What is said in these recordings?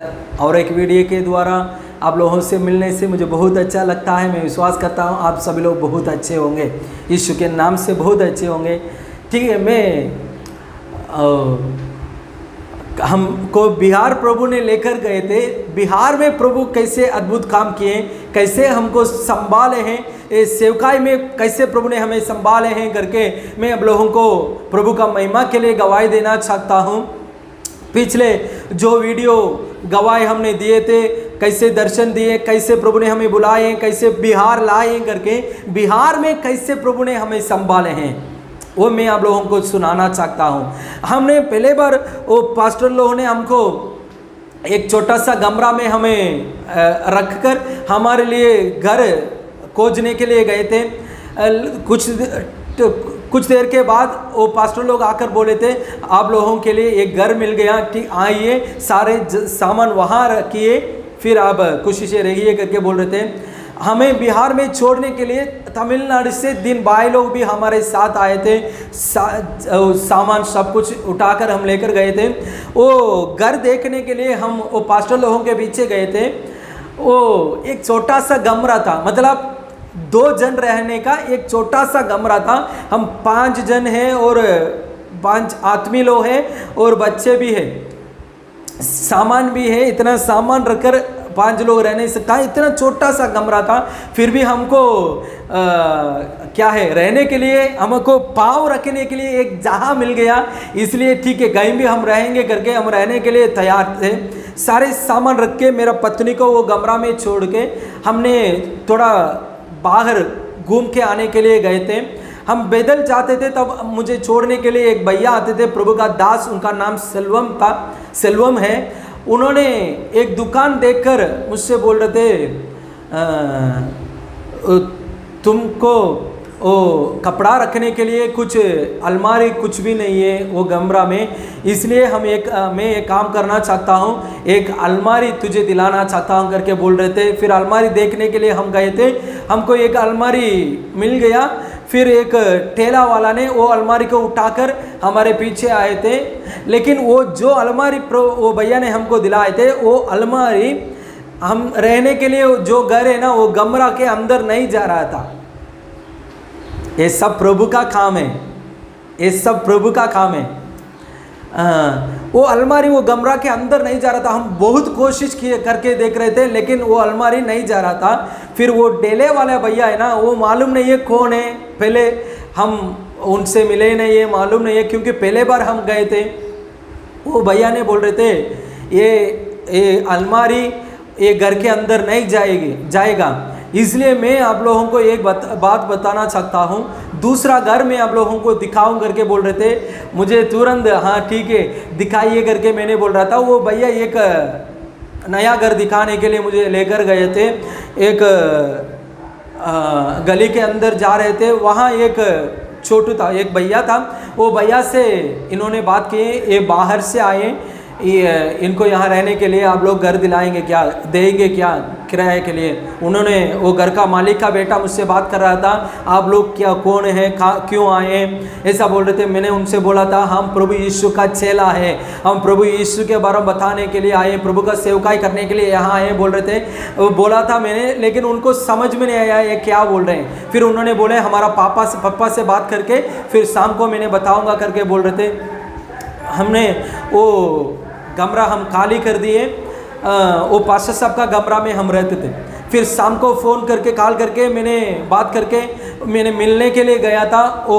और एक वीडियो के द्वारा आप लोगों से मिलने से मुझे बहुत अच्छा लगता है। मैं विश्वास करता हूँ आप सभी लोग बहुत अच्छे होंगे, यीशु के नाम से बहुत अच्छे होंगे। ठीक है, हमको बिहार प्रभु ने लेकर गए थे। बिहार में प्रभु कैसे अद्भुत काम किए, कैसे हमको संभाले हैं, इस सेवकाई में कैसे प्रभु ने हमें संभाले हैं करके मैं अब लोगों को प्रभु का महिमा के लिए गवाही देना चाहता हूँ। पिछले जो वीडियो गवाही हमने दिए थे, कैसे दर्शन दिए, कैसे प्रभु ने हमें बुलाए, कैसे बिहार लाए करके, बिहार में कैसे प्रभु ने हमें संभाले हैं, वो मैं आप लोगों को सुनाना चाहता हूँ। हमने पहले बार वो पास्टर लोगों ने हमको एक छोटा सा कमरा में हमें रखकर हमारे लिए घर खोजने के लिए गए थे। कुछ देर के बाद वो पास्टर लोग आकर बोले थे आप लोगों के लिए एक घर मिल गया, ठीक आइए, सारे सामान वहाँ रखिए, फिर आप खुशी से रहिए करके बोल रहे थे। हमें बिहार में छोड़ने के लिए तमिलनाडु से दिन भाई लोग भी हमारे साथ आए थे। सामान सब कुछ उठाकर हम लेकर गए थे। वो घर देखने के लिए हम वो पास्टर लोगों के पीछे गए थे। वो एक छोटा सा कमरा था, मतलब 2 जन रहने का एक छोटा सा कमरा था। हम 5 जन हैं और 5 आदमी लोग हैं और बच्चे भी हैं, सामान भी है। इतना सामान रखकर 5 लोग रह नहीं सकता, इतना छोटा सा कमरा था। फिर भी हमको क्या है, रहने के लिए, हमको पाँव रखने के लिए एक जगह मिल गया। इसलिए ठीक है, कहीं भी हम रहेंगे करके हम रहने के लिए तैयार थे। सारे सामान रख के मेरा पत्नी को वो कमरा में छोड़ के हमने थोड़ा बाहर घूम के आने के लिए गए थे। हम पैदल जाते थे, तब मुझे छोड़ने के लिए एक भैया आते थे, प्रभु का दास, उनका नाम सेल्वम था, सेल्वम है। उन्होंने एक दुकान देखकर मुझसे बोल रहे थे तुमको वो कपड़ा रखने के लिए कुछ अलमारी कुछ भी नहीं है वो कमरा में, इसलिए मैं एक काम करना चाहता हूँ, एक अलमारी तुझे दिलाना चाहता हूँ करके बोल रहे थे। फिर अलमारी देखने के लिए हम गए थे, हमको एक अलमारी मिल गया। फिर एक ठेला वाला ने वो अलमारी को उठाकर हमारे पीछे आए थे, लेकिन वो जो अलमारी वो भैया ने हमको दिलाए थे, वो अलमारी हम रहने के लिए जो घर है ना, वो कमरा के अंदर नहीं जा रहा था। ये सब प्रभु का काम है, ये सब प्रभु का काम है। वो अलमारी वो कमरा के अंदर नहीं जा रहा था। हम बहुत कोशिश किए करके देख रहे थे, लेकिन वो अलमारी नहीं जा रहा था। फिर वो डेले वाला भैया है ना, वो मालूम नहीं है कौन है, पहले हम उनसे मिले नहीं, ये मालूम नहीं है, क्योंकि पहले बार हम गए थे। वो भैया ने बोल रहे थे ये अलमारी ये घर के अंदर नहीं जाएगा, इसलिए मैं आप लोगों को एक बात बताना चाहता हूँ, दूसरा घर मैं आप लोगों को दिखाऊं करके बोल रहे थे। मुझे तुरंत हाँ ठीक है दिखाइए करके मैंने बोल रहा था। वो भैया एक नया घर दिखाने के लिए मुझे लेकर गए थे। एक गली के अंदर जा रहे थे, वहाँ एक छोटू था, एक भैया था। वो भैया से इन्होंने बात की, ये बाहर से आए, इनको यहाँ रहने के लिए आप लोग घर दिलाएंगे क्या, देंगे क्या किराए के लिए। उन्होंने वो घर का मालिक का बेटा मुझसे बात कर रहा था, आप लोग क्या कौन है, क्यों आए, ऐसा बोल रहे थे। मैंने उनसे बोला था हम प्रभु यीशु का चेला है, हम प्रभु यीशु के बारे में बताने के लिए आए, प्रभु का सेवकाई करने के लिए यहाँ आए बोल रहे थे, बोला था मैंने, लेकिन उनको समझ में नहीं आया ये क्या बोल रहे हैं। फिर उन्होंने बोले हमारा पप्पा से बात करके फिर शाम को मैंने बताऊँगा करके बोल रहे थे। हमने वो कमरा हम खाली कर दिए, वो पास्टर साहब का कमरा में हम रहते थे। फिर शाम को फ़ोन करके कॉल करके मैंने बात करके मैंने मिलने के लिए गया था। वो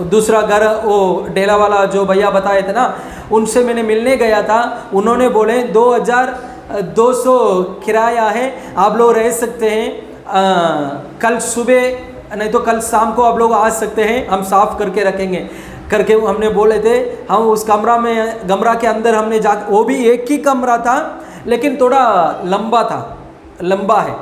दूसरा घर वो डेला वाला जो भैया बताए थे ना, उनसे मैंने मिलने गया था। उन्होंने बोले 2200 किराया है, आप लोग रह सकते हैं, कल सुबह नहीं तो कल शाम को आप लोग आ सकते हैं, हम साफ़ करके रखेंगे करके हमने बोले थे। हम उस कमरा के अंदर हमने जा, वो भी एक ही कमरा था लेकिन थोड़ा लंबा है।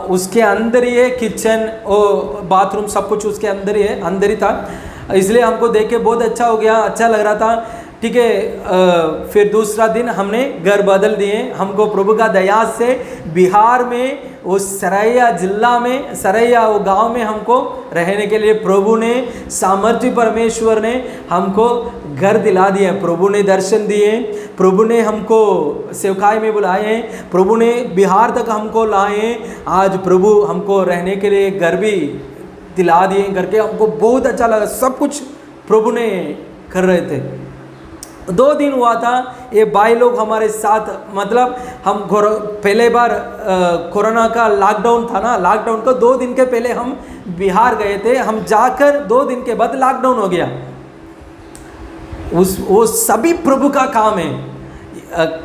उसके अंदर ही है किचन और बाथरूम, सब कुछ उसके अंदर ही है, अंदर ही था। इसलिए हमको देख के बहुत अच्छा हो गया, अच्छा लग रहा था। ठीक है। फिर दूसरा दिन हमने घर बदल दिए। हमको प्रभु का दया से बिहार में वो सरैया जिला में, सरैया वो गांव में हमको रहने के लिए प्रभु ने, सामर्थ्य परमेश्वर ने हमको घर दिला दिए। प्रभु ने दर्शन दिए, प्रभु ने हमको सेवकाई में बुलाए, प्रभु ने बिहार तक हमको लाए। आज प्रभु हमको रहने के लिए घर भी दिला दिए करके हमको बहुत अच्छा लगा। सब कुछ प्रभु ने कर रहे थे। 2 दिन हुआ था, ये भाई लोग हमारे साथ, मतलब हम पहले बार कोरोना का लॉकडाउन था ना, लॉकडाउन को 2 दिन के पहले हम बिहार गए थे। हम जाकर 2 दिन के बाद लॉकडाउन हो गया। वो सभी प्रभु का काम है।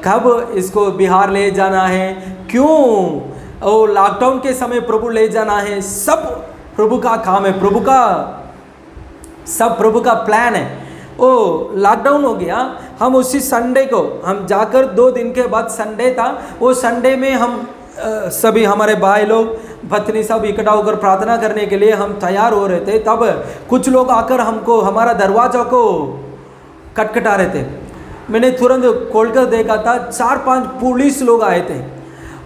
कब इसको बिहार ले जाना है, क्यों वो लॉकडाउन के समय प्रभु ले जाना है, सब प्रभु का काम है, सब प्रभु का प्लान है। ओ लॉकडाउन हो गया, हम उसी संडे को हम जाकर 2 दिन के बाद संडे था, वो संडे में हम सभी हमारे भाई लोग पत्नी सब इकट्ठा होकर प्रार्थना करने के लिए हम तैयार हो रहे थे। तब कुछ लोग आकर हमको हमारा दरवाजा को खटखटा रहे थे। मैंने तुरंत खोलकर देखा था, 4-5 पुलिस लोग आए थे।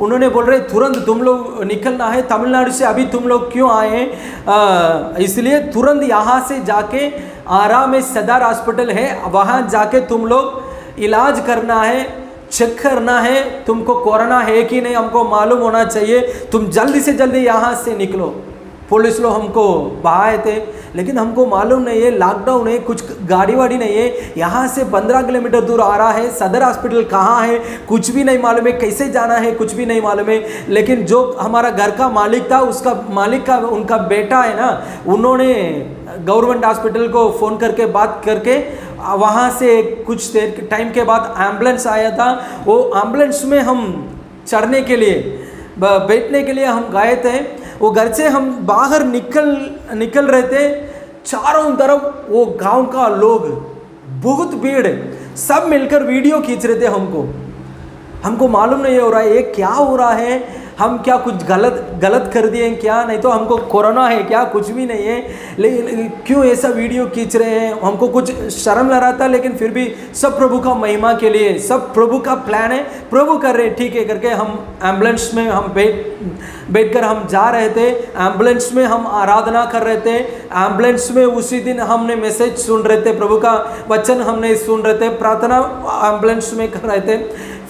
उन्होंने बोल रहे तुरंत तुम लोग निकलना है, तमिलनाडु से अभी तुम लोग क्यों आए, इसलिए तुरंत यहाँ से जाके आरा में सदर हॉस्पिटल है, वहाँ जाके तुम लोग इलाज करना है, चेक करना है, तुमको कोरोना है कि नहीं हमको मालूम होना चाहिए, तुम जल्दी से जल्दी यहाँ से निकलो। पुलिस लोग हमको बहाए थे, लेकिन हमको मालूम नहीं है लॉकडाउन है, कुछ गाड़ी वाड़ी नहीं है, यहाँ से 15 किलोमीटर दूर आ रहा है, सदर हॉस्पिटल कहाँ है कुछ भी नहीं मालूम है, कैसे जाना है कुछ भी नहीं मालूम है। लेकिन जो हमारा घर का मालिक था, उसका मालिक का उनका बेटा है ना, उन्होंने गवर्नमेंट हॉस्पिटल को फ़ोन करके बात करके वहाँ से कुछ देर टाइम के बाद एम्बुलेंस आया था। वो एम्बुलेंस में हम चढ़ने के लिए, बैठने के लिए हम गए थे। वो घर से हम बाहर निकल रहे थे, चारों तरफ वो गांव का लोग, बहुत भीड़, सब मिलकर वीडियो खींच रहे थे। हमको मालूम नहीं हो रहा है ये क्या हो रहा है, हम क्या कुछ गलत कर दिए हैं क्या, नहीं तो हमको कोरोना है क्या, कुछ भी नहीं है, लेकिन क्यों ऐसा वीडियो खींच रहे हैं। हमको कुछ शर्म लग रहा था, लेकिन फिर भी सब प्रभु का महिमा के लिए, सब प्रभु का प्लान है, प्रभु कर रहे ठीक है करके हम एम्बुलेंस में हम बैठकर हम जा रहे थे। एम्बुलेंस में हम आराधना कर रहे थे, एम्बुलेंस में उसी दिन हमने मैसेज सुन रहे थे, प्रभु का वचन हमने सुन रहे थे, प्रार्थना एम्बुलेंस में कर रहे थे।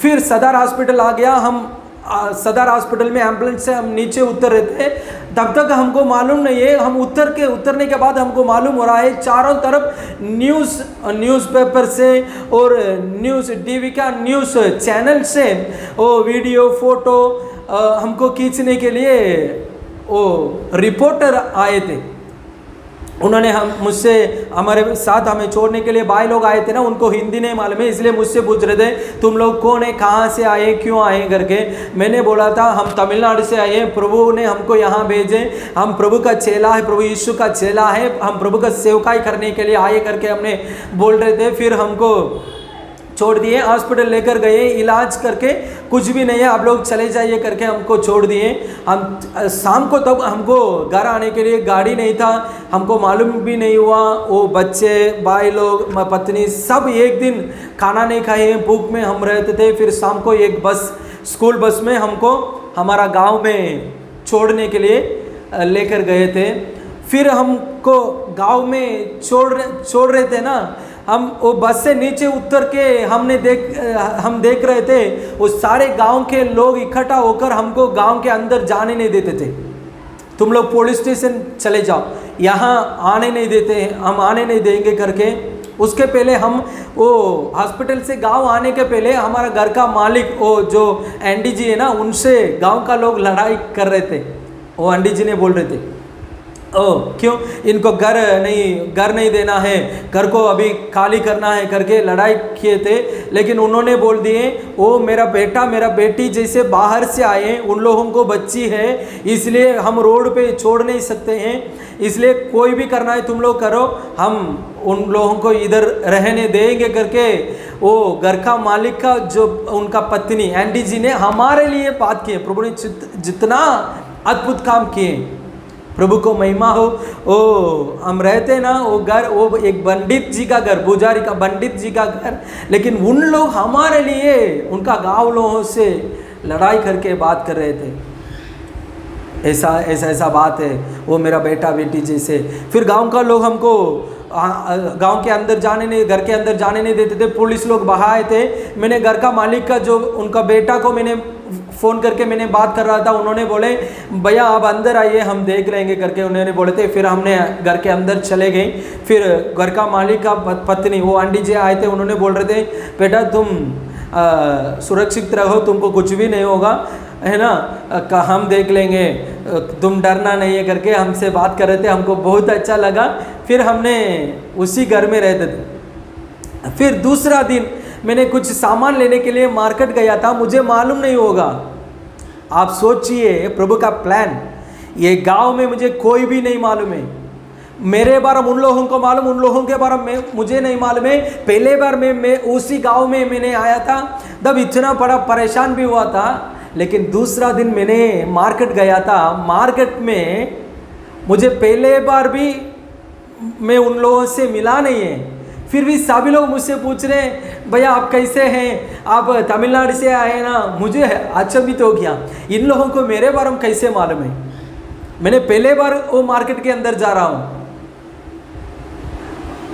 फिर सदर हॉस्पिटल आ गया, हम सदर हॉस्पिटल में एम्बुलेंस से हम नीचे उतर रहे थे। तब तक हमको मालूम नहीं है, हम उतरने के बाद हमको मालूम हो रहा है चारों तरफ न्यूज़पेपर से और न्यूज़ टीवी का न्यूज़ चैनल से वो वीडियो फोटो हमको खींचने के लिए वो रिपोर्टर आए थे। उन्होंने मुझसे हमारे साथ हमें छोड़ने के लिए भाई लोग आए थे ना, उनको हिंदी नहीं मालूम है, इसलिए मुझसे पूछ रहे थे तुम लोग कौन है, कहाँ से आए, क्यों आए करके। मैंने बोला था हम तमिलनाडु से आए हैं, प्रभु ने हमको यहाँ भेजे, हम प्रभु का चेला है, प्रभु यीशु का चेला है, हम प्रभु का सेवकाई करने के लिए आए करके हमने बोल रहे थे। फिर हमको छोड़ दिए, हॉस्पिटल लेकर गए, इलाज करके कुछ भी नहीं है आप लोग चले जाइए करके हमको छोड़ दिए। हम शाम को तब हमको घर आने के लिए गाड़ी नहीं था, हमको मालूम भी नहीं हुआ। वो बच्चे भाई लोग पत्नी सब एक दिन खाना नहीं खाए, भूख में हम रहते थे। फिर शाम को एक स्कूल बस में हमको हमारा गांव में छोड़ने के लिए लेकर गए थे। फिर हमको गांव में छोड़ रहे थे ना, हम वो बस से नीचे उतर के हम देख रहे थे वो सारे गांव के लोग इकट्ठा होकर हमको गांव के अंदर जाने नहीं देते थे। तुम लोग पुलिस स्टेशन चले जाओ, यहाँ आने नहीं देते, हम आने नहीं देंगे करके। उसके पहले हम वो हॉस्पिटल से गांव आने के पहले हमारा घर का मालिक वो जो एनडी जी है ना, उनसे गांव का लोग लड़ाई कर रहे थे। वो एनडी जी ने बोल रहे थे क्यों इनको घर नहीं देना है, घर को अभी खाली करना है करके लड़ाई किए थे। लेकिन उन्होंने बोल दिए वो मेरा बेटा मेरा बेटी जैसे बाहर से आए, उन लोगों को बच्ची है, इसलिए हम रोड पे छोड़ नहीं सकते हैं, इसलिए कोई भी करना है तुम लोग करो, हम उन लोगों को इधर रहने देंगे करके वो घर का मालिक का जो उनका पत्नी एनडी जी ने हमारे लिए बात की। प्रभु ने जितना अद्भुत काम किए प्रभु को महिमा हो। ओ हम रहते ना वो घर, वो एक पंडित जी का घर, पुजारी का पंडित जी का घर, लेकिन उन लोग हमारे लिए उनका गांव लोगों से लड़ाई करके बात कर रहे थे। ऐसा बात है, वो मेरा बेटा बेटी जैसे। फिर गांव का लोग हमको गांव के अंदर जाने नहीं, घर के अंदर जाने नहीं देते थे, पुलिस लोग बहाए थे। मैंने घर का मालिक का जो उनका बेटा को मैंने फ़ोन करके मैंने बात कर रहा था, उन्होंने बोले भैया आप अंदर आइए हम देख लेंगे करके उन्होंने बोले थे। फिर हमने घर के अंदर चले गए। फिर घर का मालिक का पत्नी वो आंटी जी आए थे, उन्होंने बोल रहे थे बेटा तुम सुरक्षित रहो, तुमको कुछ भी नहीं होगा, है ना, हम देख लेंगे, तुम डरना नहीं है करके हमसे बात कर रहे थे। हमको बहुत अच्छा लगा। फिर हमने उसी घर में रहते थे। फिर दूसरा दिन मैंने कुछ सामान लेने के लिए मार्केट गया था, मुझे मालूम नहीं होगा। आप सोचिए प्रभु का प्लान, ये गांव में मुझे कोई भी नहीं मालूम है। मेरे बारे में उन लोगों को मालूम, उन लोगों के बारे में मुझे नहीं मालूम है। पहले बार मैं उसी गांव में मैंने आया था, तब इतना बड़ा परेशान भी हुआ था। लेकिन दूसरा दिन मैंने मार्केट गया था, मार्केट में मुझे पहले बार भी मैं उन लोगों से मिला नहीं है। फिर भी सभी लोग मुझसे पूछ रहे हैं भैया आप कैसे हैं, आप तमिलनाडु से आए ना। मुझे आश्चर्य हो गया, इन लोगों को मेरे बारे में कैसे मालूम है। मैंने पहले बार वो मार्केट के अंदर जा रहा हूँ।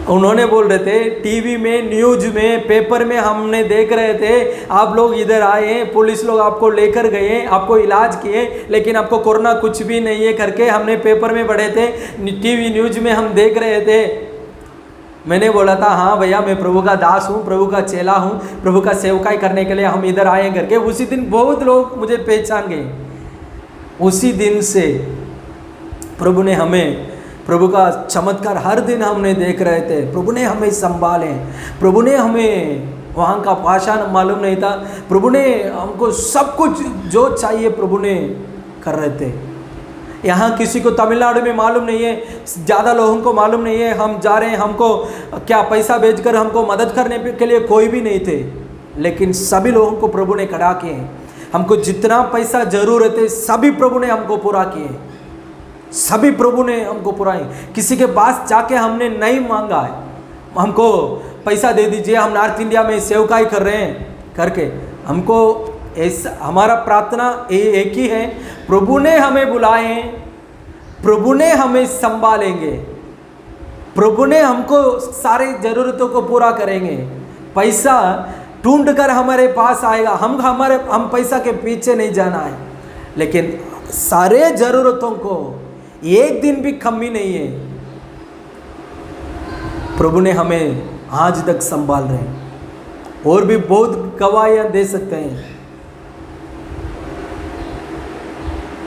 उन्होंने बोल रहे थे टीवी में, न्यूज में, पेपर में हमने देख रहे थे आप लोग इधर आए हैं, पुलिस लोग आपको लेकर गए, आपको इलाज किए, लेकिन आपको कोरोना कुछ भी नहीं है करके हमने पेपर में पढ़े थे, टीवी न्यूज में हम देख रहे थे। मैंने बोला था हाँ भैया मैं प्रभु का दास हूँ, प्रभु का चेला हूँ, प्रभु का सेवकाई करने के लिए हम इधर आए करके। उसी दिन बहुत लोग मुझे पहचान गए। उसी दिन से प्रभु ने हमें, प्रभु का चमत्कार हर दिन हमने देख रहे थे। प्रभु ने हमें संभाले, प्रभु ने हमें वहाँ का भाषा मालूम नहीं था, प्रभु ने हमको सब कुछ जो चाहिए प्रभु ने कर रहे थे। यहाँ किसी को तमिलनाडु में मालूम नहीं है, ज़्यादा लोगों को मालूम नहीं है हम जा रहे हैं, हमको क्या पैसा भेजकर हमको मदद करने के लिए कोई भी नहीं थे, लेकिन सभी लोगों को प्रभु ने खड़ा किए। हमको जितना पैसा जरूरत है सभी प्रभु ने हमको पूरा किए, सभी प्रभु ने हमको पूरा। किसी के पास जाके हमने नहीं मांगा है हमको पैसा दे दीजिए, हम नॉर्थ इंडिया में सेवकाई कर रहे हैं करके। हमको ऐसा, हमारा प्रार्थना एक ही है, प्रभु ने हमें बुलाए, प्रभु ने हमें संभालेंगे, प्रभु ने हमको सारे ज़रूरतों को पूरा करेंगे। पैसा ढूंढ कर हमारे पास आएगा, हम पैसा के पीछे नहीं जाना है, लेकिन सारे ज़रूरतों को एक दिन भी कमी नहीं है। प्रभु ने हमें आज तक संभाल रहे हैं, और भी बहुत गवाहियां दे सकते हैं।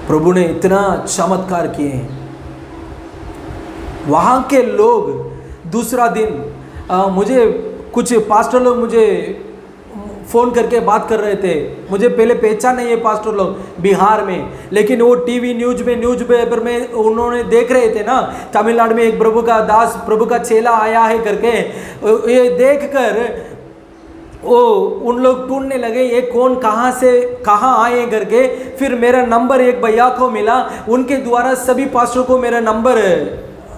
प्रभु ने इतना चमत्कार किए हैं। वहाँ के लोग दूसरा दिन मुझे कुछ पास्टर लोग मुझे फ़ोन करके बात कर रहे थे। मुझे पहले पहचान नहीं है पास्टर लोग बिहार में, लेकिन वो टीवी न्यूज पेपर में उन्होंने देख रहे थे ना, तमिलनाडु में एक प्रभु का दास, प्रभु का चेला आया है करके। ये देखकर वो उन लोग ढूंढने लगे ये कौन, कहाँ से कहाँ आए करके। फिर मेरा नंबर एक भैया को मिला, उनके द्वारा सभी पास्टर को मेरा नंबर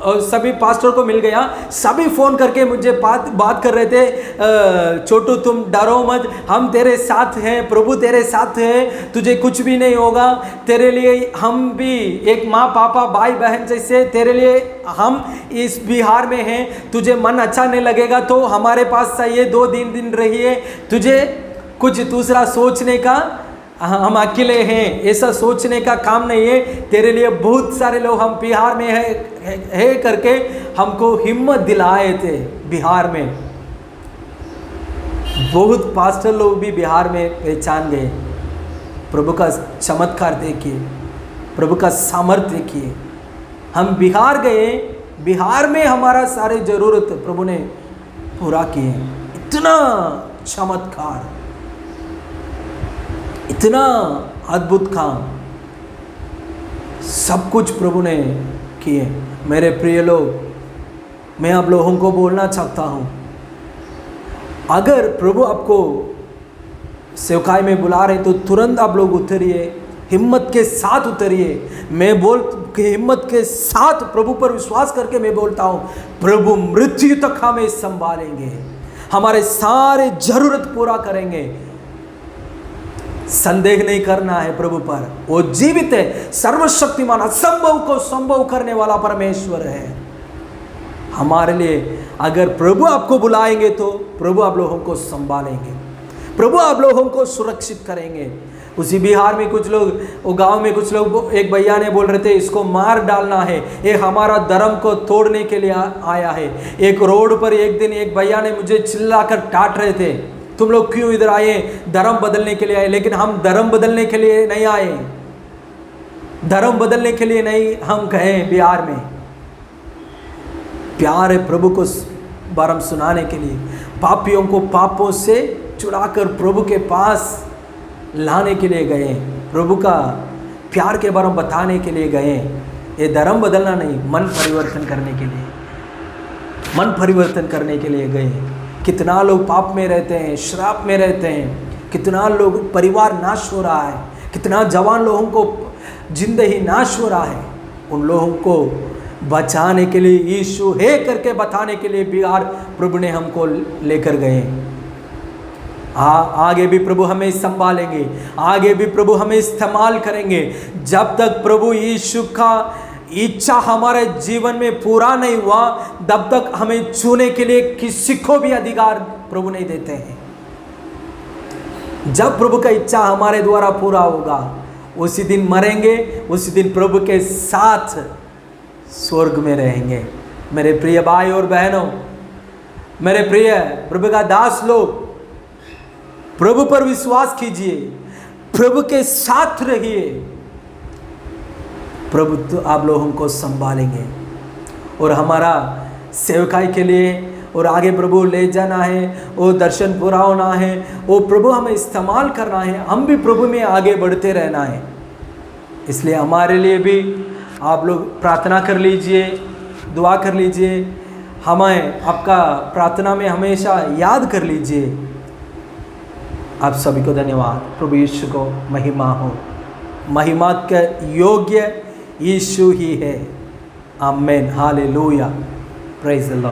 और सभी पास्टर को मिल गया। सभी फ़ोन करके मुझे बात कर रहे थे, छोटू तुम डरो मत, हम तेरे साथ हैं, प्रभु तेरे साथ है, तुझे कुछ भी नहीं होगा, तेरे लिए हम भी एक माँ पापा भाई बहन जैसे, तेरे लिए हम इस बिहार में हैं, तुझे मन अच्छा नहीं लगेगा तो हमारे पास चाहिए 2-3 दिन रहिए, तुझे कुछ दूसरा सोचने का, हम अकेले हैं ऐसा सोचने का काम नहीं है, तेरे लिए बहुत सारे लोग हम बिहार में है करके हमको हिम्मत दिलाए थे। बिहार में बहुत पास्टर लोग भी बिहार में पहचान गए। प्रभु का चमत्कार देखिए, प्रभु का सामर्थ्य देखिए। हम बिहार गए, बिहार में हमारा सारे जरूरत प्रभु ने पूरा किए। इतना चमत्कार, इतना अद्भुत काम, सब कुछ प्रभु ने किए। मेरे प्रिय लोग, मैं आप लोगों को बोलना चाहता हूँ, अगर प्रभु आपको सेवकाई में बुला रहे तो तुरंत आप लोग उतरिए, हिम्मत के साथ उतरिए। मैं के हिम्मत के साथ प्रभु पर विश्वास करके मैं बोलता हूँ, प्रभु मृत्यु तक हमें संभालेंगे, हमारे सारे जरूरत पूरा करेंगे। संदेह नहीं करना है प्रभु पर, वो जीवित है, सर्वशक्तिमान, असंभव को संभव करने वाला परमेश्वर है। हमारे लिए अगर प्रभु आपको बुलाएंगे तो प्रभु आप लोगों को संभालेंगे, प्रभु आप लोगों को सुरक्षित करेंगे। उसी बिहार में कुछ लोग, वो गांव में कुछ लोग, एक भैया ने बोल रहे थे इसको मार डालना है, ये हमारा धर्म को तोड़ने के लिए आया है। एक रोड पर एक दिन एक भैया ने मुझे चिल्लाकर डांट रहे थे, तुम लोग क्यों इधर आए, धर्म बदलने के लिए आए। लेकिन हम धर्म बदलने के लिए नहीं आए, धर्म बदलने के लिए नहीं हम गए बिहार में। प्यार है प्रभु को बारम सुनाने के लिए, पापियों को पापों से छुड़ाकर प्रभु के पास लाने के लिए गए, प्रभु का प्यार के बारे में बताने के लिए गए। ये धर्म बदलना नहीं, मन परिवर्तन करने के लिए, मन परिवर्तन करने के लिए गए। कितना लोग पाप में रहते हैं, श्राप में रहते हैं, कितना लोग परिवार नाश हो रहा है, कितना जवान लोगों को जिंदगी नाश हो रहा है। उन लोगों को बचाने के लिए, यीशु है करके बताने के लिए बिहार प्रभु ने हमको लेकर गए। आगे भी प्रभु हमें संभालेंगे, आगे भी प्रभु हमें इस्तेमाल करेंगे। जब तक प्रभु यीशु का इच्छा हमारे जीवन में पूरा नहीं हुआ, तब तक हमें छूने के लिए किसी को भी अधिकार प्रभु नहीं देते हैं। जब प्रभु का इच्छा हमारे द्वारा पूरा होगा, उसी दिन मरेंगे, उसी दिन प्रभु के साथ स्वर्ग में रहेंगे। मेरे प्रिय भाई और बहनों, मेरे प्रिय प्रभु का दास लोग, प्रभु पर विश्वास कीजिए, प्रभु के साथ रहिए, प्रभु तो आप लोगों को संभालेंगे। और हमारा सेवकाई के लिए और आगे प्रभु ले जाना है, वो दर्शन पूरा होना है, वो प्रभु हमें इस्तेमाल करना है, हम भी प्रभु में आगे बढ़ते रहना है। इसलिए हमारे लिए भी आप लोग प्रार्थना कर लीजिए, दुआ कर लीजिए, हमें आपका प्रार्थना में हमेशा याद कर लीजिए। आप सभी को धन्यवाद। प्रभु यीशु को महिमा हो, महिमा के योग्य यीशु ही है। आमेन, हालेलुया, प्रेज द लॉर्ड।